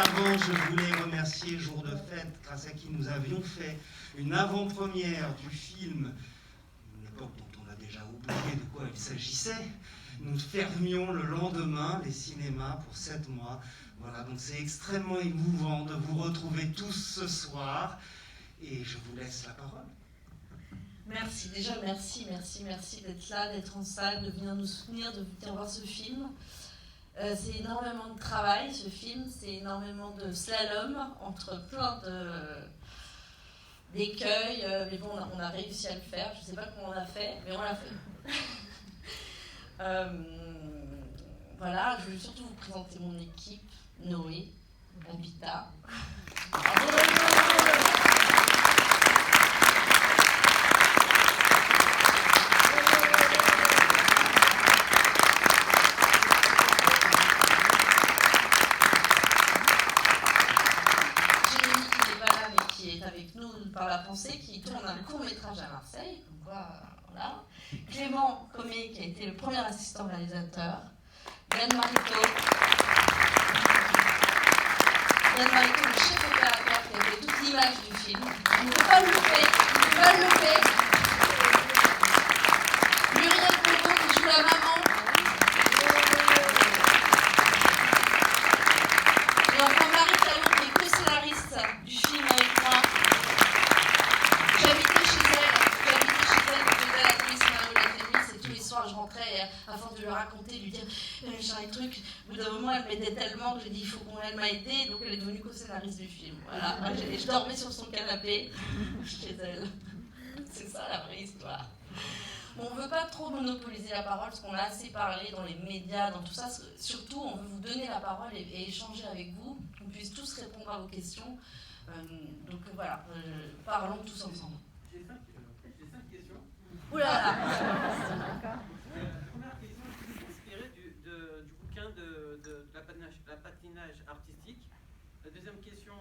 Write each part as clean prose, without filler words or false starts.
avant, je voulais remercier Jour de Fête, grâce à qui nous avions fait une avant-première du film, une époque dont on a déjà oublié de quoi il s'agissait. Nous fermions le lendemain les cinémas pour 7 mois. Voilà, donc c'est extrêmement émouvant de vous retrouver tous ce soir. Et je vous laisse la parole. Merci, déjà merci d'être là, d'être en salle, de venir nous soutenir, de venir voir ce film. C'est énormément de travail, ce film, c'est énormément de slalom entre plein d'écueils, mais bon, on a réussi à le faire. Je ne sais pas comment on l'a fait, mais on l'a fait. Voilà, je veux surtout vous présenter mon équipe, Noé, Habitat. Avec nous par la pensée, qui tourne un court-métrage à Marseille. Donc voilà. Clément Comé, qui a été le premier assistant réalisateur. Yann Marito, le chef opérateur qui a fait toute l'image du film. On ne peut pas le louper, Muriel Ponto qui joue la maman. Et enfin Marie Talon qui est co-scénariste du film avec moi. J'habitais chez elle, quand j'étais à la police Marie-Latémis, et tous les soirs je rentrais afin de lui raconter, de lui dire j'ai un truc. Au bout d'un moment elle m'aidait tellement que j'ai dit il faut qu'elle m'aide, donc elle est devenue co-scénariste du film. Voilà, je dormais sur son canapé chez elle. C'est ça la vraie histoire. Bon, on ne veut pas trop monopoliser la parole parce qu'on a assez parlé dans les médias, dans tout ça. Surtout, on veut vous donner la parole et échanger avec vous, qu'on puisse tous répondre à vos questions. Donc voilà, parlons tous ensemble. J'ai 5 questions. Ouh là là. La première question est inspirée du bouquin de la patinage artistique. La deuxième question,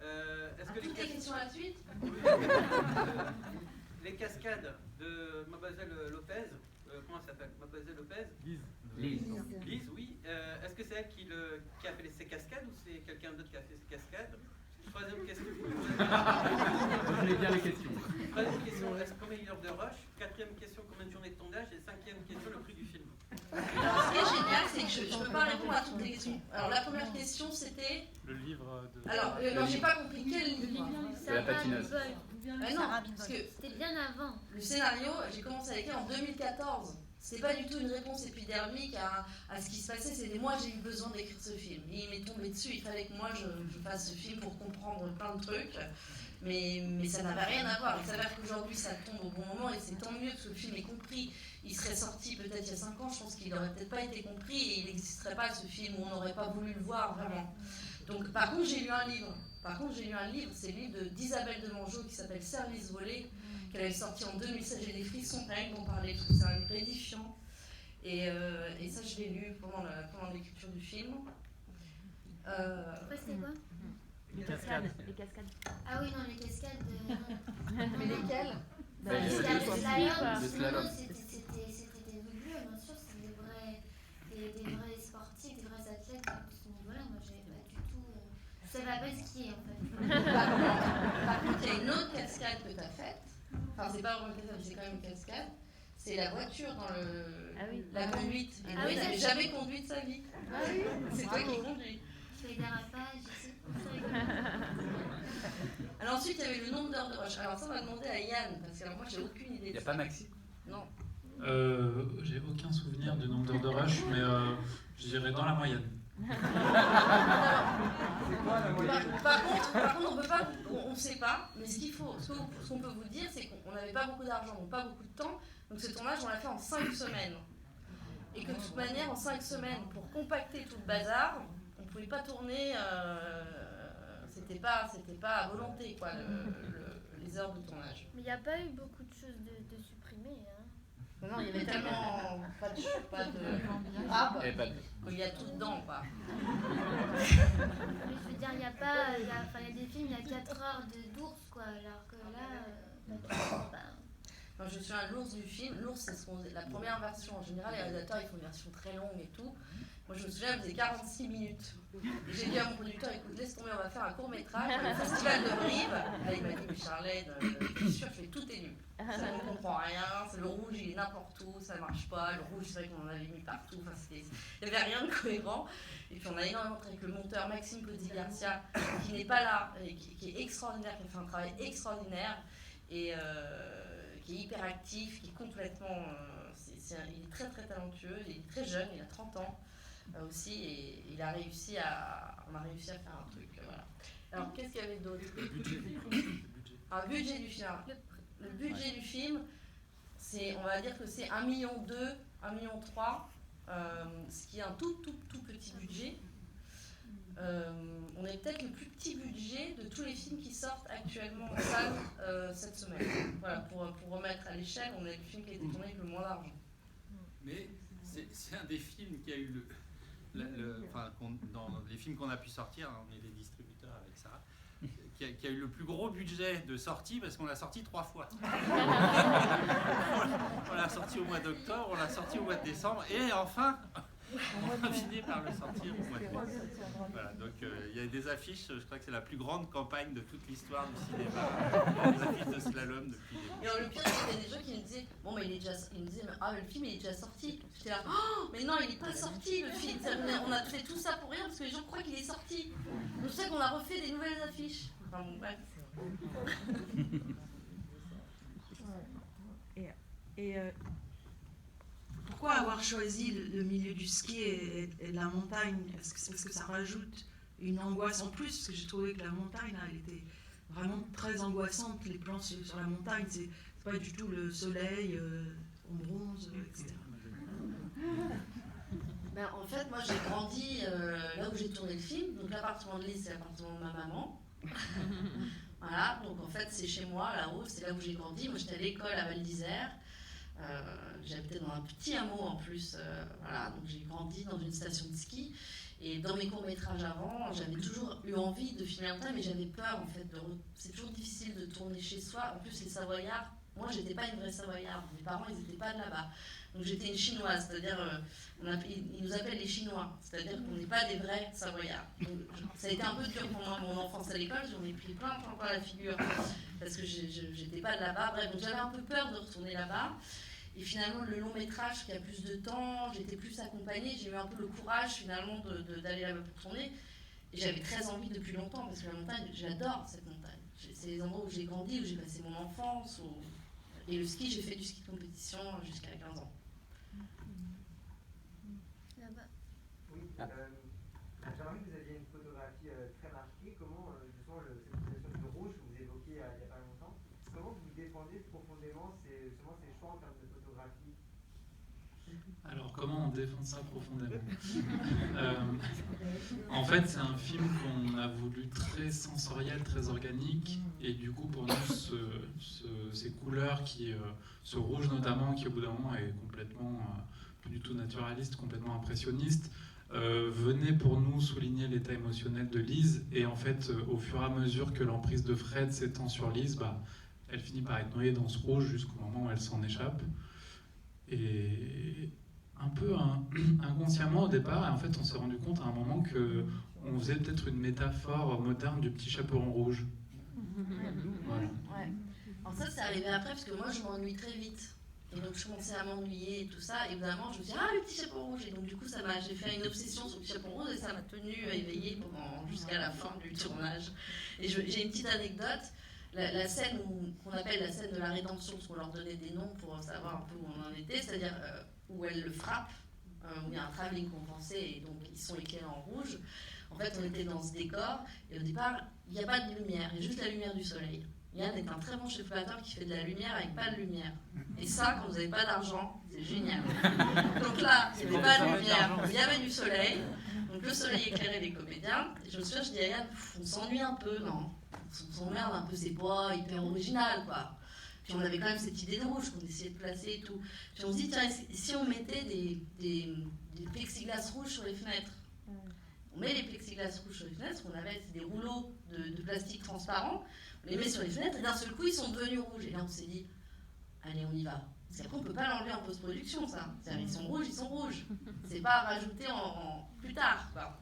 est-ce que toutes les questions à la suite? Les cascades de Mademoiselle Lopez, comment elle s'appelle? Mademoiselle Lopez? Lise, oui. Est-ce que c'est elle qui a fait ces cascades ou c'est quelqu'un d'autre qui a fait ces cascades? Troisième question. Je connais bien les questions. Troisième question, est-ce combien d'heures de rush? Quatrième question, combien de journées de tournage? Et cinquième question, le prix du film. Alors, ce qui est génial, c'est que je ne peux pas répondre à toutes les questions. Alors, la première question, c'était... Le livre de... Alors, non, j'ai pas compris. Quel livre? De la patineuse. Non, parce que c'était bien avant. Le scénario, j'ai commencé à l'écrire en 2014. C'était pas du tout une réponse épidermique à ce qui se passait. C'était moi, j'ai eu besoin d'écrire ce film. Et il m'est tombé dessus. Il fallait que moi, je fasse ce film pour comprendre plein de trucs. Mais ça n'avait rien à voir. Il s'avère qu'aujourd'hui, ça tombe au bon moment. Et c'est tant mieux parce que le film est compris. Il serait sorti peut-être il y a 5 ans. Je pense qu'il n'aurait peut-être pas été compris. Et il n'existerait pas ce film où on n'aurait pas voulu le voir vraiment. Donc, par contre, j'ai lu un livre. C'est le livre d'Isabelle Demangeau qui s'appelle Service volé, qu'elle avait sorti en 2016. J'ai des frissons rien que d'en parler, parce que c'est un livre édifiant. Et ça, je l'ai lu pendant l'écriture du film. C'était quoi? Les cascades. Ah oui, non, les cascades. Mais lesquelles? Les slalom. Le slalom. C'était des doublures, bien sûr. C'est des vrais sportifs, des vrais athlètes. Voilà, moi, j'avais pas du tout. Je savais pas skier, en fait. Par contre, il y a une autre cascade que tu as faite. Enfin, c'est pas vraiment une cascade, c'est quand même une cascade. C'est la voiture dans la conduite. Et Noé n'avait jamais conduit de sa vie. Ah oui. C'est toi qui conduis. Je fais des dérapage, ici. Alors ensuite, il y avait le nombre d'heures de rush. Alors ça, on va demander à Yann, parce que moi, j'ai aucune idée. Il n'y a pas Maxime? Non. J'ai aucun souvenir du nombre d'heures de rush, mais je dirais dans la moyenne. Par contre, on peut pas, on ne sait pas, mais ce qu'on peut vous dire, c'est qu'on n'avait pas beaucoup d'argent, donc pas beaucoup de temps. Donc ce tournage, on l'a fait en 5 semaines. Et que de toute manière, en 5 semaines, pour compacter tout le bazar, on ne pouvait pas tourner, c'était pas à volonté, quoi, les heures de tournage. Mais il n'y a pas eu beaucoup de choses de supprimées, hein. Non, il y avait tellement pas de il y a tout dedans, quoi. Mais je veux dire, il y a des films, il y a 4 heures d'ours, quoi, alors que là, Quand je suis un l'ours du film, l'ours c'est la première version. En général, les réalisateurs ils font une version très longue et tout. Moi, je me souviens, elle faisait 46 minutes. Et j'ai dit à mon producteur, écoute, laisse tomber, on va faire un court-métrage pour le festival de Brive. Là, il m'a dit, mais Charlène, je suis sûre, je fais tout est nul. Ça ne comprend rien, c'est le rouge, il est n'importe où, ça marche pas. Le rouge, c'est vrai qu'on en avait mis partout. Enfin, il n'y avait rien de cohérent. Et puis, on a énormément travaillé avec le monteur Maxime Cozzi-Garcia, qui n'est pas là, et qui est extraordinaire, qui a fait un travail extraordinaire. Et qui est hyper actif, qui est complètement... il est très très talentueux, il est très jeune, il a 30 ans aussi, et on a réussi à faire un truc. Voilà. Alors qu'est-ce qu'il y avait d'autre? Un budget du film. Le budget du film, on va dire que c'est 1,2 million, 1,3 million, ce qui est un tout petit budget. On est peut-être le plus petit budget de tous les films qui sortent actuellement en salle cette semaine. Voilà, pour remettre à l'échelle, on est le film qui a été tourné avec le moins d'argent. Mais c'est un des films qui a eu dans les films qu'on a pu sortir, on est des distributeurs avec ça, qui a eu le plus gros budget de sortie parce qu'on l'a sorti 3 fois. On l'a sorti au mois d'octobre, on l'a sorti au mois de décembre et enfin on a fini par le sortir au mois de mai. Voilà, donc il y a des affiches, je crois que c'est la plus grande campagne de toute l'histoire du cinéma, des affiches de slalom depuis les... Et alors, le pire, c'est qu'il y a des gens qui me disaient, bon, mais le film il est déjà sorti. J'étais là, oh, mais non, il n'est pas sorti le film. On a fait tout ça pour rien parce que les gens croient qu'il est sorti. Donc c'est ça qu'on a refait des nouvelles affiches. Enfin bon, bref. Pourquoi avoir choisi le milieu du ski et de la montagne? Est-ce que c'est parce que ça rajoute une angoisse en plus? Parce que j'ai trouvé que la montagne, là, elle était vraiment très angoissante. Les plans sur la montagne, c'est pas du tout le soleil, on bronze, etc. Ben, en fait, moi j'ai grandi là où j'ai tourné le film. Donc l'appartement de Lise, c'est l'appartement de ma maman. Voilà, donc en fait c'est chez moi, là-haut, c'est là où j'ai grandi. Moi j'étais à l'école à Val d'Isère. J'habitais dans un petit hameau en plus, voilà, donc j'ai grandi dans une station de ski. Et dans mes courts-métrages avant, j'avais toujours eu envie de filmer en montagne, mais j'avais peur en fait. C'est toujours difficile de tourner chez soi. En plus, les Savoyards, moi j'étais pas une vraie Savoyarde, mes parents ils n'étaient pas de là-bas. Donc j'étais une Chinoise, c'est-à-dire, ils nous appellent les Chinois, c'est-à-dire qu'on n'est pas des vrais Savoyards. Donc, ça a été un peu dur pour moi, mon enfance à l'école, j'en ai pris plein à la figure, parce que j'étais pas de là-bas. Bref, donc j'avais un peu peur de retourner là-bas. Et finalement, le long métrage qui a plus de temps, j'étais plus accompagnée, j'ai eu un peu le courage finalement d'aller là-bas pour tourner. Et j'avais très envie depuis longtemps, parce que la montagne, j'adore cette montagne. C'est les endroits où j'ai grandi, où j'ai passé mon enfance. Et le ski, j'ai fait du ski de compétition jusqu'à 15 ans. Là-bas. Oui, j'ai envie que vous aviez une photographie très marquée. Comment, justement, cette utilisation du rouge que vous évoquiez il n'y a pas longtemps, comment vous défendez profondément ces choix en termes de photographie? Alors, comment on défend ça profondément? En fait, c'est un film qu'on a voulu très sensoriel, très organique, et du coup, pour nous, ces couleurs, ce rouge notamment, qui au bout d'un moment est complètement, plus du tout naturaliste, complètement impressionniste, venait pour nous souligner l'état émotionnel de Lise, et en fait, au fur et à mesure que l'emprise de Fred s'étend sur Lise, elle finit par être noyée dans ce rouge jusqu'au moment où elle s'en échappe. Et un peu inconsciemment au départ, et en fait on s'est rendu compte à un moment qu'on faisait peut-être une métaphore moderne du petit chaperon rouge. Voilà. Ouais. Alors ça c'est arrivé après parce que moi je m'ennuie très vite. Et donc je commençais à m'ennuyer et tout ça, et évidemment je me suis dit, le petit chaperon rouge, et donc du coup j'ai fait une obsession sur le petit chaperon rouge et ça m'a tenue éveillée jusqu'à la fin du tournage. Et j'ai une petite anecdote. La scène qu'on appelle la scène de la rédemption, parce qu'on leur donnait des noms pour savoir un peu où on en était, c'est-à-dire où elle le frappe, où il y a un travelling compensé et donc ils sont éclairés en rouge. En fait, on était dans ce décor et au départ, il n'y a pas de lumière, il y a juste la lumière du soleil. Yann est un très bon chef opérateur qui fait de la lumière avec pas de lumière. Et ça, quand vous n'avez pas d'argent, c'est génial. Donc là, il n'y avait pas de lumière, il y avait du soleil. Donc le soleil éclairait les comédiens. Et je me souviens, je dis à Yann, on s'ennuie un peu, non? On s'emmerde un peu, c'est pas hyper original, quoi. Puis on avait quand même cette idée de rouge qu'on essayait de placer et tout. Puis on se dit, tiens, si on mettait des plexiglas rouges sur les fenêtres? On met les plexiglas rouges sur les fenêtres, on avait des rouleaux de plastique transparent, on les met sur les fenêtres, et d'un seul coup, ils sont devenus rouges. Et là, on s'est dit, allez, on y va. Parce qu'après, on ne peut pas l'enlever en post-production, ça. C'est-à-dire, ils sont rouges, ils sont rouges. C'est pas à rajouter plus tard, quoi.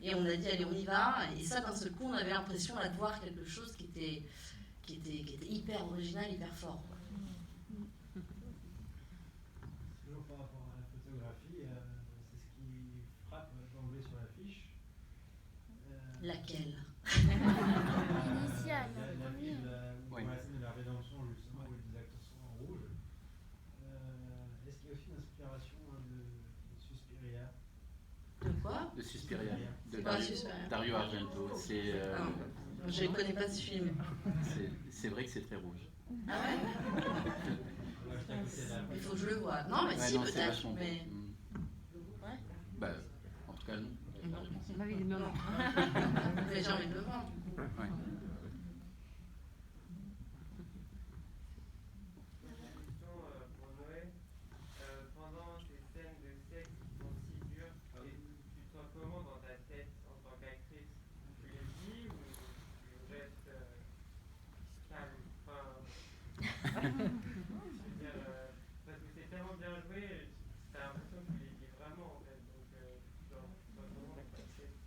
Et on a dit, allez, on y va. Et ça, d'un seul coup, on avait l'impression là, de voir quelque chose qui était hyper original, hyper fort. Quoi. Toujours par rapport à la photographie, c'est ce qui frappe d'emblée sur l'affiche. Laquelle Initiale, La la ville, Oui. la scène de la rédemption, justement, où les acteurs sont en rouge. Est-ce qu'il y a aussi une inspiration de Suspiria? De quoi? De Suspiria, de C'est quoi, Suspiria? Dario Argento. Je ne connais pas ce film. C'est vrai que c'est très rouge. Ah ouais? Il faut que je le voie. Non, mais Ouais, si, non, c'est peut-être. vachement beau. Mais... Ouais. Bah, en tout cas, non. Non. Mais j'ai envie de le voir. Ouais. Question pour Noé. Pendant ces scènes de sexe qui sont si dures, tu te sens comment dans ta tête en tant qu'actrice? Tu les vis ou tu restes calme? Enfin, je veux dire, parce que c'est tellement bien joué, t'as l'impression que tu les vis vraiment en fait. Donc, genre, tu te sens comment dans ta tête?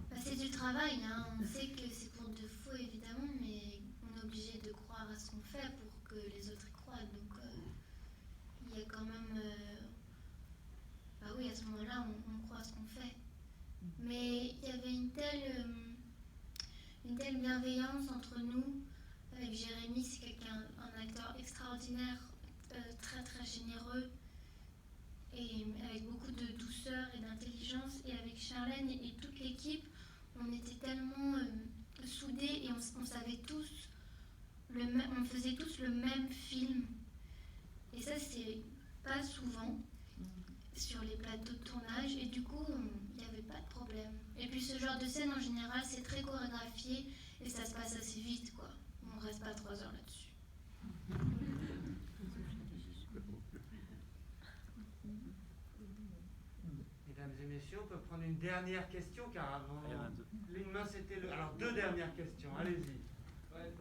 Bah, c'est du travail, hein. On sait que c'est pour de faux évidemment, mais on est obligé de croire à ce qu'on fait pour que les autres y croient. Donc il y a quand même... Bah oui, à ce moment-là, on croit à ce qu'on fait. Mais il y avait une telle bienveillance entre nous. Avec Jérémy, c'est un acteur extraordinaire, très très généreux, et avec beaucoup de douceur et d'intelligence. Et avec Charlène et toute l'équipe, on était tellement soudés et on savait tous on faisait tous le même film. Et ça, c'est pas souvent sur les plateaux de tournage, et du coup, il n'y avait pas de problème. Et puis ce genre de scène, en général, c'est très chorégraphié et ça se passe assez vite, quoi. On ne reste pas 3 heures là-dessus. Mesdames et messieurs, on peut prendre une dernière question, car avant... Il y en a deux. L'une main, c'était le... Alors, 2 dernières questions, allez-y. Ouais,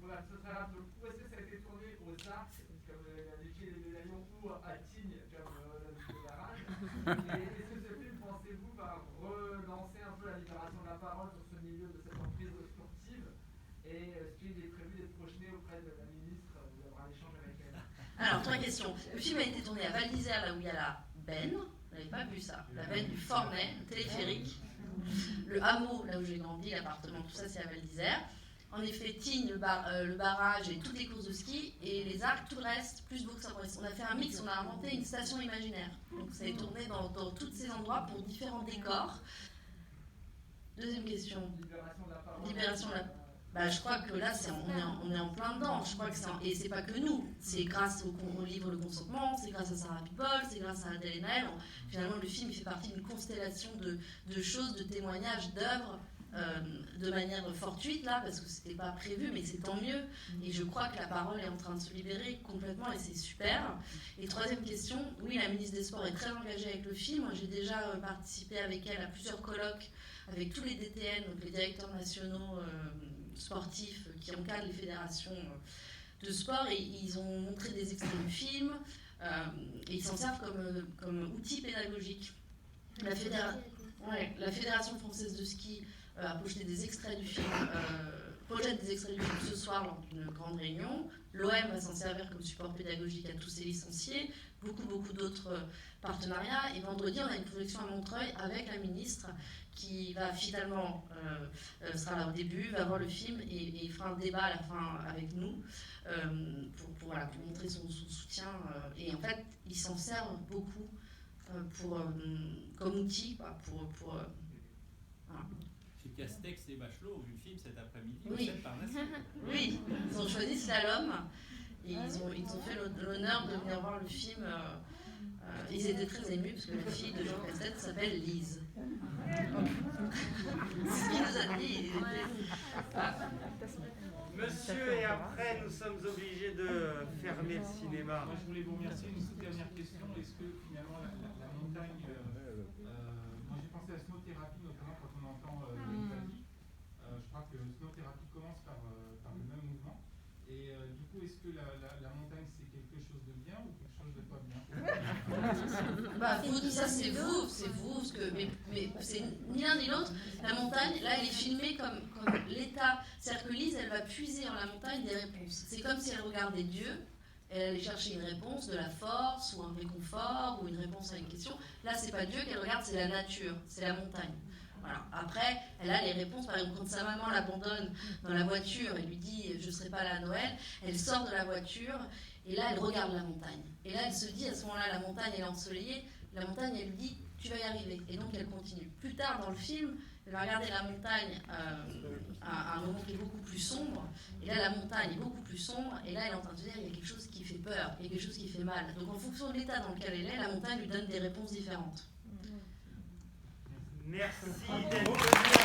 pour la très rapide, où est-ce que ça a été tourné au Sarc, comme les filles et les médaillons, ou à Tignes, comme le barrage? Et est-ce que ce film, pensez-vous, va relancer un peu la libération de la parole sur ce milieu de cette emprise sportive? Et est-ce qu'il est prévu d'être projeté auprès de la ministre, d'avoir un échange avec elle? Alors, 3 questions. Le film a été tourné à Val d'Isère, là où il y a la benne. Vous n'avez pas vu ça? La benne du Fornay, le téléphérique. Le hameau, là où j'ai grandi, l'appartement, tout ça, c'est à Val d'Isère. En effet, Tignes, le barrage et toutes les courses de ski, et les arcs, tout le reste, plus Bourg-Saint-Maurice. On a fait un mix, on a inventé une station imaginaire. Donc ça est tourné dans tous ces endroits pour différents décors. Deuxième question. Libération de la parole. Libération de la... Bah, je crois que là, on est en plein dedans. Je crois que et c'est pas que nous. C'est grâce au livre Le Consentement, c'est grâce à Sarah People, c'est grâce à Adèle Haenel. Finalement, le film fait partie d'une constellation de choses, de témoignages, d'œuvres, de manière fortuite, là, parce que c'était pas prévu, mais c'est tant mieux. Et je crois que la parole est en train de se libérer complètement, et c'est super. Et troisième question, oui, la ministre des Sports est très engagée avec le film. Moi, j'ai déjà participé avec elle à plusieurs colloques avec tous les DTN, donc les directeurs nationaux sportifs qui encadrent les fédérations de sport, et ils ont montré des extraits du film, et ils s'en servent comme outil pédagogique. La Fédération française de ski a projeté des extraits du film, projette des extraits du film ce soir lors d'une grande réunion. L'OM va s'en servir comme support pédagogique à tous ses licenciés, beaucoup d'autres partenariats. Et vendredi, on a une projection à Montreuil avec la ministre qui va finalement, sera là au début, va voir le film et fera un débat à la fin avec nous pour montrer son soutien. Et en fait, ils s'en servent beaucoup comme outil, quoi, voilà. C'est Castex et Bachelot ont vu le film cet après-midi. Oui. Oui, ils ont choisi Slalom et ils ont fait l'honneur de venir voir le film. Ils étaient très émus parce que la fille de Jean Castex s'appelle Lise. C'est ce qu'il nous a dit. Monsieur, et après, nous sommes obligés de fermer le cinéma. Moi, je voulais vous remercier. Une toute dernière question. Est-ce que finalement la montagne... moi, j'ai pensé à snow-thérapie, notamment quand on entend l'Italie. Je crois que snow-thérapie commence par le même mouvement. Et du coup, est-ce que la montagne, c'est vous dites ça, c'est vous, parce que, mais c'est ni l'un ni l'autre. La montagne, là, elle est filmée comme l'état. C'est-à-dire que Lise, elle va puiser dans la montagne des réponses. C'est comme si elle regardait Dieu, elle allait chercher une réponse, de la force, ou un réconfort, ou une réponse à une question. Là, c'est pas Dieu qu'elle regarde, c'est la nature, c'est la montagne. Voilà. Après, elle a les réponses. Par exemple, quand sa maman l'abandonne dans la voiture et lui dit « je ne serai pas là à Noël », elle sort de la voiture et là, elle regarde la montagne. Et là, elle se dit, à ce moment-là, la montagne, elle est ensoleillée. La montagne, elle lui dit « tu vas y arriver ». Et donc, elle continue. Plus tard, dans le film, elle va regarder la montagne à un moment qui est beaucoup plus sombre. Et là, la montagne est beaucoup plus sombre. Et là, elle est en train de se dire « il y a quelque chose qui fait peur, il y a quelque chose qui fait mal ». Donc, en fonction de l'état dans lequel elle est, la montagne lui donne des réponses différentes. Merci d'être venu.